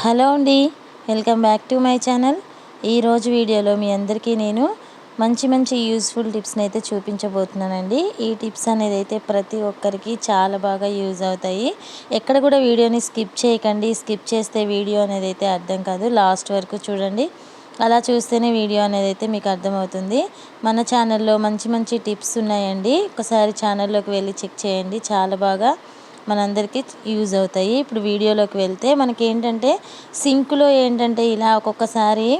Hello అండి, welcome back to my channel. ఈరోజు వీడియోలో మీ అందరికీ నేను మంచి యూస్ఫుల్ టిప్స్ని అయితే చూపించబోతున్నానండి. ఈ టిప్స్ అనేది అయితే ప్రతి ఒక్కరికి చాలా బాగా యూజ్ అవుతాయి. ఎక్కడ కూడా వీడియోని స్కిప్ చేయకండి. స్కిప్ చేస్తే వీడియో అనేది అయితే అర్థం కాదు. లాస్ట్ వరకు చూడండి. అలా చూస్తేనే వీడియో అనేది అయితే మీకు అర్థమవుతుంది. మన ఛానల్లో మంచి టిప్స్ ఉన్నాయండి. ఒకసారి ఛానల్లోకి వెళ్ళి చెక్ చేయండి. చాలా బాగా మనందరికీ యూజ్ అవుతాయి. ఇప్పుడు వీడియోలోకి వెళ్తే మనకి ఏంటంటే సింక్లో ఏంటంటే ఇలా ఒక్కొక్కసారి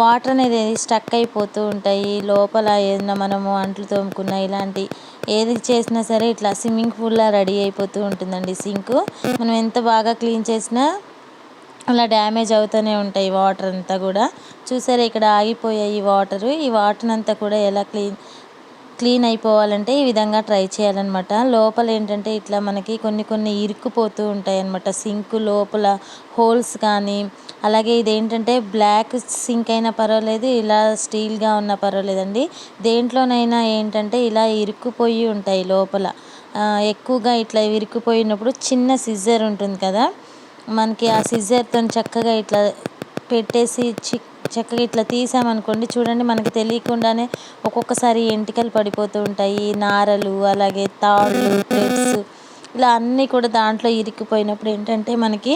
వాటర్ అనేది స్టక్ అయిపోతూ ఉంటాయి. లోపల ఏదైనా మనము అంట్లు తోముకున్న ఇలాంటి ఏది చేసినా సరే ఇట్లా స్విమ్మింగ్ పూల్లా రెడీ అయిపోతూ ఉంటుందండి సింకు. మనం ఎంత బాగా క్లీన్ చేసినా అలా డ్యామేజ్ అవుతూనే ఉంటాయి వాటర్ అంతా కూడా. చూసారా ఇక్కడ ఆగిపోయాయి వాటరు. ఈ వాటర్ అంతా కూడా ఎలా క్లీన్ అయిపోవాలంటే ఈ విధంగా ట్రై చేయాలన్నమాట. లోపల ఏంటంటే ఇట్లా మనకి కొన్ని ఇరుక్కుపోతూ ఉంటాయి అన్నమాట. సింక్ లోపల హోల్స్ కానీ, అలాగే ఇదేంటంటే బ్లాక్ సింక్ అయినా పర్వాలేదు, ఇలా స్టీల్గా ఉన్నా పర్వాలేదండి. దేంట్లోనైనా ఏంటంటే ఇలా ఇరుక్కుపోయి ఉంటాయి లోపల. ఎక్కువగా ఇట్లా ఇరుక్కుపోయినప్పుడు చిన్న సిజర్ ఉంటుంది కదా, మనకి ఆ సిజర్తో చక్కగా ఇట్లా పెట్టేసి చక్కగా ఇట్లా తీసామనుకోండి, చూడండి మనకి తెలియకుండానే ఒక్కొక్కసారి ఎంటికలు పడిపోతూ ఉంటాయి, నారలు, అలాగే తాళ్ళు, థ్రెడ్స్, ఇలా అన్నీ కూడా దాంట్లో ఇరుక్కుపోయినప్పుడు ఏంటంటే మనకి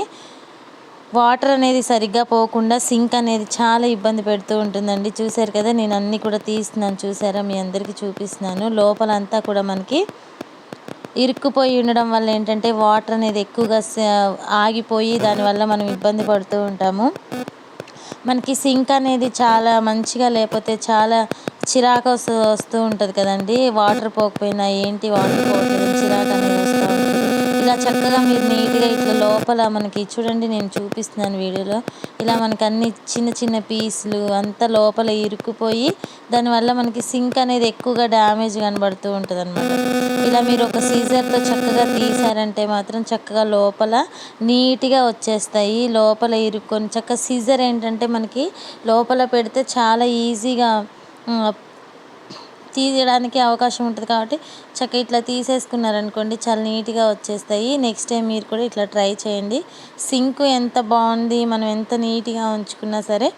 వాటర్ అనేది సరిగ్గా పోకుండా సింక్ అనేది చాలా ఇబ్బంది పెడుతూ ఉంటుందండి. చూసారు కదా, నేను అన్నీ కూడా తీస్తున్నాను. చూసారా, మీ అందరికీ చూపిస్తున్నాను. లోపలంతా కూడా మనకి ఇరుక్కుపోయి ఉండడం వల్ల ఏంటంటే వాటర్ అనేది ఎక్కువగా ఆగిపోయి దానివల్ల మనం ఇబ్బంది పడుతూ ఉంటాము. మనకి సింక్ అనేది చాలా మంచిగా లేకపోతే చాలా చిరాకు వస్తూ ఉంటుంది కదండి. వాటర్ పోకపోయినా ఏంటి వాటర్ పోకపోయినా చిరాకు అనేది వస్తూ ఉంటుంది. ఇలా చక్కగా మీరు నీట్గా ఇట్లా లోపల మనకి చూడండి, నేను చూపిస్తున్నాను వీడియోలో. ఇలా మనకి అన్ని చిన్న పీసులు అంతా లోపల ఇరుక్కుపోయి దానివల్ల మనకి సింక్ అనేది ఎక్కువగా డ్యామేజ్ కనబడుతూ ఉంటుంది అనమాట. ఇలా మీరు ఒక సీజర్తో చక్కగా తీసారంటే మాత్రం చక్కగా లోపల నీట్గా వచ్చేస్తాయి. లోపల ఇరుక్కొని చక్కగా సీజర్ ఏంటంటే మనకి లోపల పెడితే చాలా ఈజీగా తీయడానికి అవకాశం ఉంటుంది. కాబట్టి చక్కగా ఇట్లా తీసేసుకున్నారనుకోండి, చాలా నీట్గా వచ్చేస్తాయి. నెక్స్ట్ టైం మీరు కూడా ఇట్లా ట్రై చేయండి. సింక్ ఎంత బాగుంది, మనం ఎంత నీట్గా ఉంచుకున్నా సరే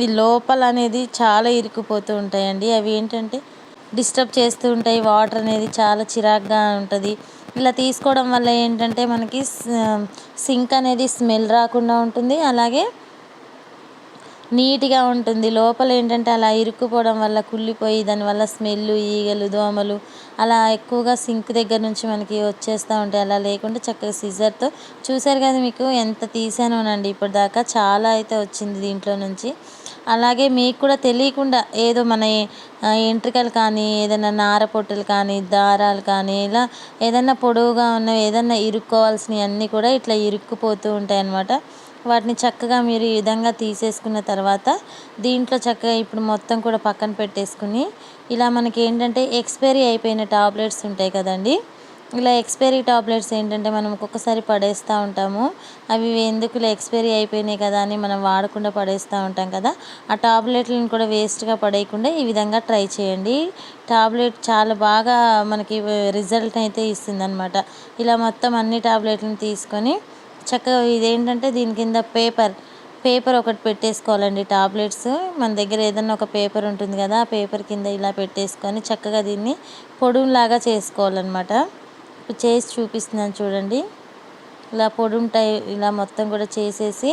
ఈ లోపల అనేది చాలా ఇరుక్కుపోతూ ఉంటాయండి. అవి ఏంటంటే డిస్టర్బ్ చేస్తూ ఉంటాయి. వాటర్ అనేది చాలా చిరాగ్గా ఉంటుంది. ఇలా తీసుకోవడం వల్ల ఏంటంటే మనకి సింక్ అనేది స్మెల్ రాకుండా ఉంటుంది, అలాగే నీట్గా ఉంటుంది. లోపల ఏంటంటే అలా ఇరుక్కుపోవడం వల్ల కుళ్ళిపోయి దానివల్ల స్మెల్, ఈగలు, దోమలు అలా ఎక్కువగా సింక్ దగ్గర నుంచి మనకి వచ్చేస్తూ ఉంటాయి. అలా లేకుండా చక్కగా సిజర్తో చూసారు కదా, మీకు ఎంత తీసానోనండి ఇప్పటిదాకా. చాలా అయితే వచ్చింది దీంట్లో నుంచి. అలాగే మీకు కూడా తెలియకుండా ఏదో మన ఎంట్రికలు కానీ, ఏదైనా నార పొట్టులు కానీ, దారాలు కానీ, ఇలా ఏదైనా పొడవుగా ఉన్నవి ఏదైనా ఇరుక్కోవాల్సినవి అన్నీ కూడా ఇట్లా ఇరుక్కుపోతూ ఉంటాయి అన్నమాట. వాటిని చక్కగా మీరు ఈ విధంగా తీసేసుకున్న తర్వాత దీంట్లో చక్కగా ఇప్పుడు మొత్తం కూడా పక్కన పెట్టేసుకుని, ఇలా మనకి ఏంటంటే ఎక్స్పైరీ అయిపోయిన టాబ్లెట్స్ ఉంటాయి కదండి. ఇలా ఎక్స్పైరీ టాబ్లెట్స్ ఏంటంటే మనం ఒక్కొక్కసారి పడేస్తూ ఉంటాము. అవి ఎందుకులే ఎక్స్పైరీ అయిపోయినాయి కదా అని మనం వాడకుండా పడేస్తూ ఉంటాం కదా. ఆ టాబ్లెట్లను కూడా వేస్ట్గా పడేయకుండా ఈ విధంగా ట్రై చేయండి. టాబ్లెట్ చాలా బాగా మనకి రిజల్ట్ అయితే ఇస్తుందన్నమాట. ఇలా మొత్తం అన్ని టాబ్లెట్లను తీసుకొని చక్కగా ఇదేంటంటే దీని కింద పేపర్ ఒకటి పెట్టేసుకోవాలండి. టాబ్లెట్స్ మన దగ్గర ఏదైనా ఒక పేపర్ ఉంటుంది కదా, ఆ పేపర్ కింద ఇలా పెట్టేసుకొని చక్కగా దీన్ని పొడుంలాగా చేసుకోవాలన్నమాట. ఇప్పుడు చేసి చూపిస్తున్నాను చూడండి. ఇలా పొడుంటాయి, ఇలా మొత్తం కూడా చేసేసి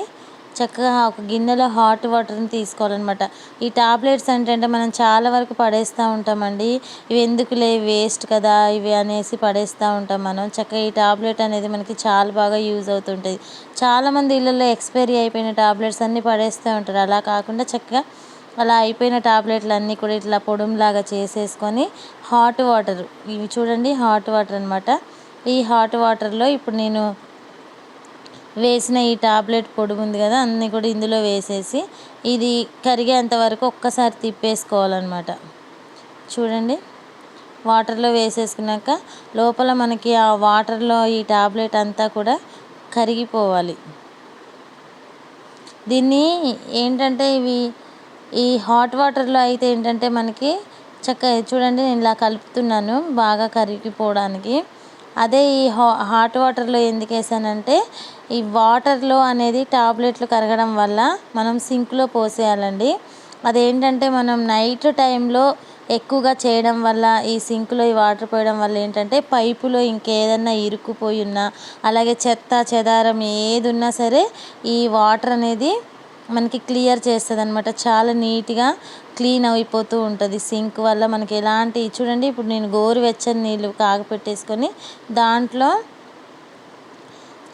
చక్కగా ఒక గిన్నెలో హాట్ వాటర్ని తీసుకోవాలన్నమాట. ఈ టాబ్లెట్స్ అంటే మనం చాలా వరకు పడేస్తూ ఉంటామండి. ఇవి ఎందుకులే వేస్ట్ కదా ఇవి అనేసి పడేస్తూ ఉంటాం మనం. చక్కగా ఈ టాబ్లెట్ అనేది మనకి చాలా బాగా యూజ్ అవుతుంటుంది. చాలామంది ఇళ్ళల్లో ఎక్స్పైరీ అయిపోయిన టాబ్లెట్స్ అన్నీ పడేస్తూ ఉంటారు. అలా కాకుండా చక్కగా అలా అయిపోయిన టాబ్లెట్లు అన్నీ కూడా ఇట్లా పొడుంలాగా చేసేసుకొని హాట్ వాటర్, ఇవి చూడండి హాట్ వాటర్ అనమాట. ఈ హాట్ వాటర్లో ఇప్పుడు నేను వేసిన ఈ టాబ్లెట్ పొడి ఉంది కదా, అన్నీ కూడా ఇందులో వేసేసి ఇది కరిగేంత వరకు ఒక్కసారి తిప్పేసుకోవాలన్నమాట. చూడండి, వాటర్లో వేసేసుకున్నాక లోపల మనకి ఆ వాటర్లో ఈ టాబ్లెట్ అంతా కూడా కరిగిపోవాలి. దీన్ని ఏంటంటే ఈ హాట్ వాటర్లో అయితే ఏంటంటే మనకి చక్కగా చూడండి, నేను ఇలా కలుపుతున్నాను బాగా కరిగిపోవడానికి. అదే ఈ హాట్ వాటర్లో ఎందుకు వేసానంటే ఈ వాటర్లో అనేది టాబ్లెట్లు కరగడం వల్ల మనం సింక్లో పోసేయాలండి. అదేంటంటే మనం నైట్ టైంలో ఎక్కువగా చేయడం వల్ల ఈ సింక్లో ఈ వాటర్ పోయడం వల్ల ఏంటంటే పైపులో ఇంకేదన్నా ఇరుక్కుపోయి ఉన్నా, అలాగే చెత్త చెదారం ఏది ఉన్నా సరే ఈ వాటర్ అనేది మనకి క్లియర్ చేస్తుంది అనమాట. చాలా నీట్గా క్లీన్ అయిపోతూ ఉంటుంది సింక్ వల్ల. మనకి ఎలాంటి చూడండి, ఇప్పుడు నేను గోరువెచ్చని నీళ్ళు కాగపెట్టేసుకొని దాంట్లో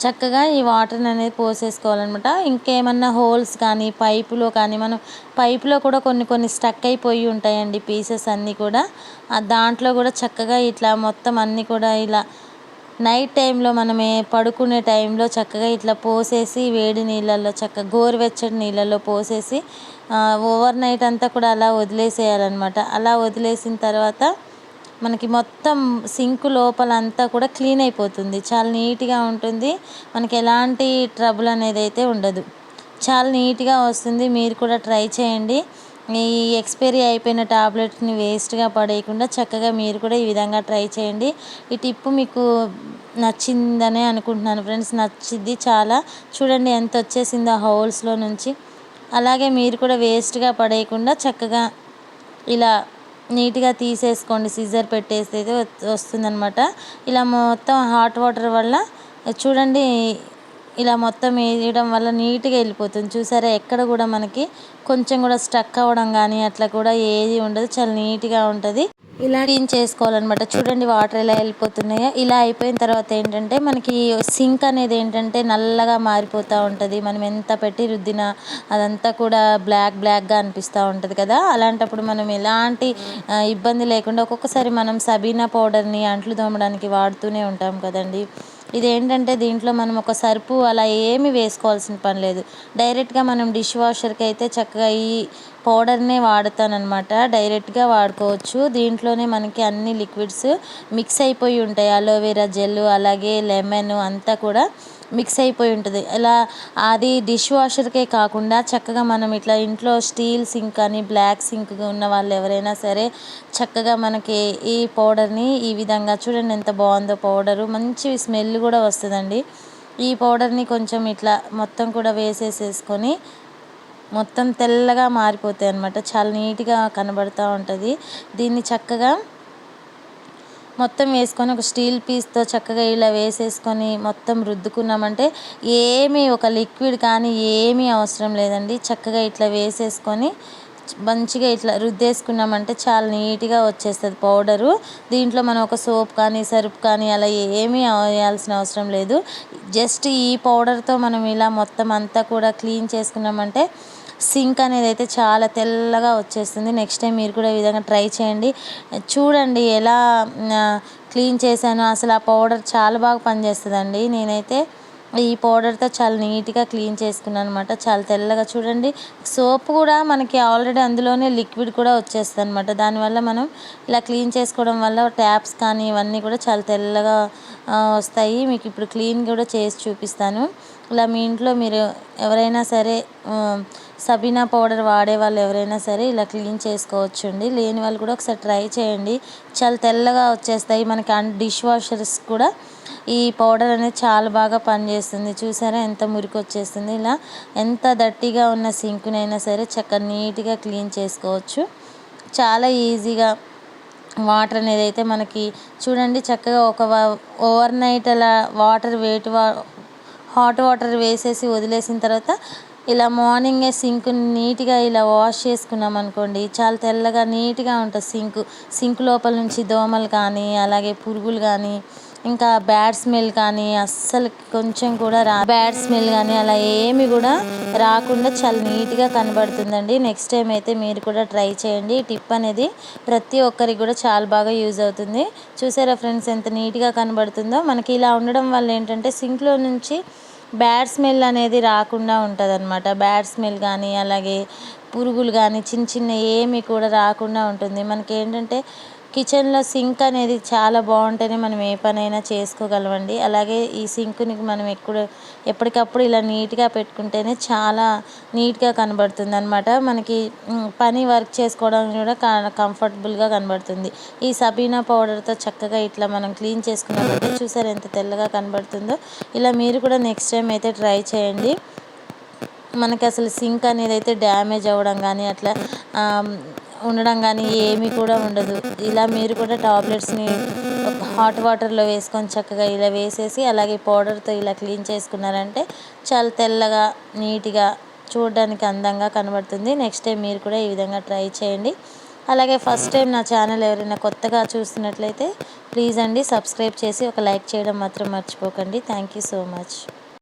చక్కగా ఈ వాటర్ని అనేది పోసేసుకోవాలన్నమాట. ఇంకేమన్నా హోల్స్ కానీ పైపులో కానీ, మనం పైపులో కూడా కొన్ని కొన్ని స్టక్ అయిపోయి ఉంటాయండి పీసెస్ అన్నీ కూడా. దాంట్లో కూడా చక్కగా ఇట్లా మొత్తం అన్నీ కూడా ఇలా నైట్ టైంలో మనమే పడుకునే టైంలో చక్కగా ఇట్లా పోసేసి వేడి నీళ్ళల్లో చక్కగా గోరువెచ్చని నీళ్ళల్లో పోసేసి ఓవర్ నైట్ అంతా కూడా అలా వదిలేసేయాలన్నమాట. అలా వదిలేసిన తర్వాత మనకి మొత్తం సింక్ లోపల అంతా కూడా క్లీన్ అయిపోతుంది. చాలా నీట్గా ఉంటుంది. మనకి ఎలాంటి ట్రబుల్ అనేది అయితే ఉండదు. చాలా నీట్గా వస్తుంది. మీరు కూడా ట్రై చేయండి. ఈ ఎక్స్పైరీ అయిపోయిన టాబ్లెట్స్ని వేస్ట్గా పడేయకుండా చక్కగా మీరు కూడా ఈ విధంగా ట్రై చేయండి. ఈ టిప్ మీకు నచ్చిందనే అనుకుంటున్నాను ఫ్రెండ్స్. నచ్చింది చాలా. చూడండి ఎంత వచ్చేసిందో ఆ హోల్స్లో నుంచి. అలాగే మీరు కూడా వేస్ట్గా పడేయకుండా చక్కగా ఇలా నీట్గా తీసేసుకోండి. సిజర్ పెట్టేసి అయితే వస్తుందన్నమాట. ఇలా మొత్తం హాట్ వాటర్ వల్ల చూడండి, ఇలా మొత్తం వేయడం వల్ల నీట్గా వెళ్ళిపోతుంది. చూసారా, ఎక్కడ కూడా మనకి కొంచెం కూడా స్టక్ అవ్వడం కానీ అట్లా కూడా ఏది ఉండదు. చాలా నీట్గా ఉంటుంది. ఇలా క్లీన్ చేసుకోవాలన్నమాట. చూడండి వాటర్ ఎలా వెళ్ళిపోతున్నాయో. ఇలా అయిపోయిన తర్వాత ఏంటంటే మనకి సింక్ అనేది ఏంటంటే నల్లగా మారిపోతూ ఉంటుంది. మనం ఎంత పెట్టి రుద్దినా అదంతా కూడా బ్లాక్గా అనిపిస్తూ ఉంటుంది కదా. అలాంటప్పుడు మనం ఎలాంటి ఇబ్బంది లేకుండా ఒక్కొక్కసారి మనం సబీనా పౌడర్ని అంట్లు తోమడానికి వాడుతూనే ఉంటాం కదండి. ఇదేంటంటే దీంట్లో మనం ఒక సర్పు అలా ఏమి వేసుకోవాల్సిన పని లేదు. డైరెక్ట్గా మనం డిష్ వాషర్కి అయితే చక్కగా ఈ పౌడర్నే వాడతానన్నమాట. డైరెక్ట్గా వాడుకోవచ్చు. దీంట్లోనే మనకి అన్ని లిక్విడ్స్ మిక్స్ అయిపోయి ఉంటాయి. అలోవెరా జెల్ అలాగే లెమన్ అంతా కూడా మిక్స్ అయిపోయి ఉంటుంది. ఇలా అది డిష్ వాషర్కే కాకుండా చక్కగా మనం ఇట్లా ఇంట్లో స్టీల్ సింక్ కానీ బ్లాక్ సింక్ ఉన్న వాళ్ళు ఎవరైనా సరే చక్కగా మనకి ఈ పౌడర్ని ఈ విధంగా చూడండి ఎంత బాగుందో పౌడరు. మంచి స్మెల్ కూడా వస్తుందండి. ఈ పౌడర్ని కొంచెం ఇట్లా మొత్తం కూడా వేసేసుకొని మొత్తం తెల్లగా మారిపోతాయి అన్నమాట. చాలా నీట్గా కనబడుతూ ఉంటుంది. దీన్ని చక్కగా మొత్తం వేసుకొని ఒక స్టీల్ పీస్తో చక్కగా ఇలా వేసేసుకొని మొత్తం రుద్దుకున్నామంటే ఏమీ ఒక లిక్విడ్ కానీ ఏమీ అవసరం లేదండి. చక్కగా ఇట్లా వేసేసుకొని మంచిగా ఇట్లా రుద్దేసుకున్నామంటే చాలా నీట్గా వచ్చేస్తుంది పౌడరు. దీంట్లో మనం ఒక సోప్ కానీ సర్ఫ్ కానీ అలా ఏమీ వేయాల్సిన అవసరం లేదు. జస్ట్ ఈ పౌడర్తో మనం ఇలా మొత్తం అంతా కూడా క్లీన్ చేసుకున్నామంటే సింక్ అనేది అయితే చాలా తెల్లగా వచ్చేస్తుంది. నెక్స్ట్ టైం మీరు కూడా ఈ విధంగా ట్రై చేయండి. చూడండి ఎలా క్లీన్ చేశాను. అసలు ఆ పౌడర్ చాలా బాగా పనిచేస్తుందండి. నేనైతే ఈ పౌడర్తో చాలా నీట్గా క్లీన్ చేసుకున్నాను అనమాట. చాలా తెల్లగా చూడండి. సోప్ కూడా మనకి ఆల్రెడీ అందులోనే లిక్విడ్ కూడా వచ్చేస్తుంది అనమాట. దానివల్ల మనం ఇలా క్లీన్ చేసుకోవడం వల్ల ట్యాప్స్ కానీ ఇవన్నీ కూడా చాలా తెల్లగా వస్తాయి. మీకు ఇప్పుడు క్లీన్ కూడా చేసి చూపిస్తాను. ఇలా మీ ఇంట్లో మీరు ఎవరైనా సరే సబీనా పౌడర్ వాడే వాళ్ళు ఎవరైనా సరే ఇలా క్లీన్ చేసుకోవచ్చు అండి. లేని వాళ్ళు కూడా ఒకసారి ట్రై చేయండి. చాలా తెల్లగా వచ్చేస్తాయి. మనకి డిష్ వాషర్స్ కూడా ఈ పౌడర్ అనేది చాలా బాగా పనిచేస్తుంది. చూసారా ఎంత మురికి వచ్చేస్తుంది. ఇలా ఎంత దట్టిగా ఉన్న సింక్నైనా సరే చక్కగా నీట్గా క్లీన్ చేసుకోవచ్చు. చాలా ఈజీగా వాటర్ అనేది అయితే మనకి చూడండి చక్కగా ఒక ఓవర్ నైట్ అలా వాటర్ హాట్ వాటర్ వేసేసి వదిలేసిన తర్వాత ఇలా మార్నింగే సింక్ నీట్గా ఇలా వాష్ చేసుకున్నాం అనుకోండి చాలా తెల్లగా నీట్గా ఉంటుంది సింక్ లోపల నుంచి దోమలు కానీ అలాగే పురుగులు కానీ ఇంకా బ్యాడ్ స్మెల్ కానీ అస్సలు కొంచెం కూడా బ్యాడ్ స్మెల్ కానీ అలా ఏమి కూడా రాకుండా చాలా నీట్గా కనబడుతుందండి. నెక్స్ట్ టైం అయితే మీరు కూడా ట్రై చేయండి. ఈ టిప్ అనేది ప్రతి ఒక్కరికి కూడా చాలా బాగా యూజ్ అవుతుంది. చూసారా ఫ్రెండ్స్ ఎంత నీట్గా కనబడుతుందో. మనకి ఇలా ఉండడం వల్ల ఏంటంటే సింక్లో నుంచి బ్యాడ్ స్మెల్ అనేది రాకుండా ఉంటుంది అనమాట. బ్యాడ్ స్మెల్ కానీ అలాగే పురుగులు కానీ చిన్న చిన్న ఏమి కూడా రాకుండా ఉంటుంది. మనకి ఏంటంటే కిచెన్లో సింక్ అనేది చాలా బాగుంటేనే మనం ఏ పనైనా చేసుకోగలమండి. అలాగే ఈ సింక్ని మనం ఎప్పటికప్పుడు ఇలా నీట్గా పెట్టుకుంటేనే చాలా నీట్గా కనబడుతుంది అనమాట. మనకి పని వర్క్ చేసుకోవడానికి కూడా కంఫర్టబుల్గా కనబడుతుంది. ఈ సబీనా పౌడర్తో చక్కగా ఇట్లా మనం క్లీన్ చేసుకున్నట్లయితే చూసారు ఎంత తెల్లగా కనబడుతుందో. ఇలా మీరు కూడా నెక్స్ట్ టైం అయితే ట్రై చేయండి. మనకి అసలు సింక్ అనేది అయితే డ్యామేజ్ అవ్వడం కానీ అట్లా ఉండడం కానీ ఏమీ కూడా ఉండదు. ఇలా మీరు కూడా టాబ్లెట్స్ని హాట్ వాటర్లో వేసుకొని చక్కగా ఇలా వేసేసి అలాగే పౌడర్తో ఇలా క్లీన్ చేసుకున్నారంటే చాలా తెల్లగా నీట్గా చూడడానికి అందంగా కనబడుతుంది. నెక్స్ట్ టైం మీరు కూడా ఈ విధంగా ట్రై చేయండి. అలాగే ఫస్ట్ టైం నా ఛానల్ ఎవరైనా కొత్తగా చూస్తున్నట్లయితే ప్లీజ్ అండి సబ్స్క్రైబ్ చేసి ఒక లైక్ చేయడం మాత్రం మర్చిపోకండి. Thank you so much.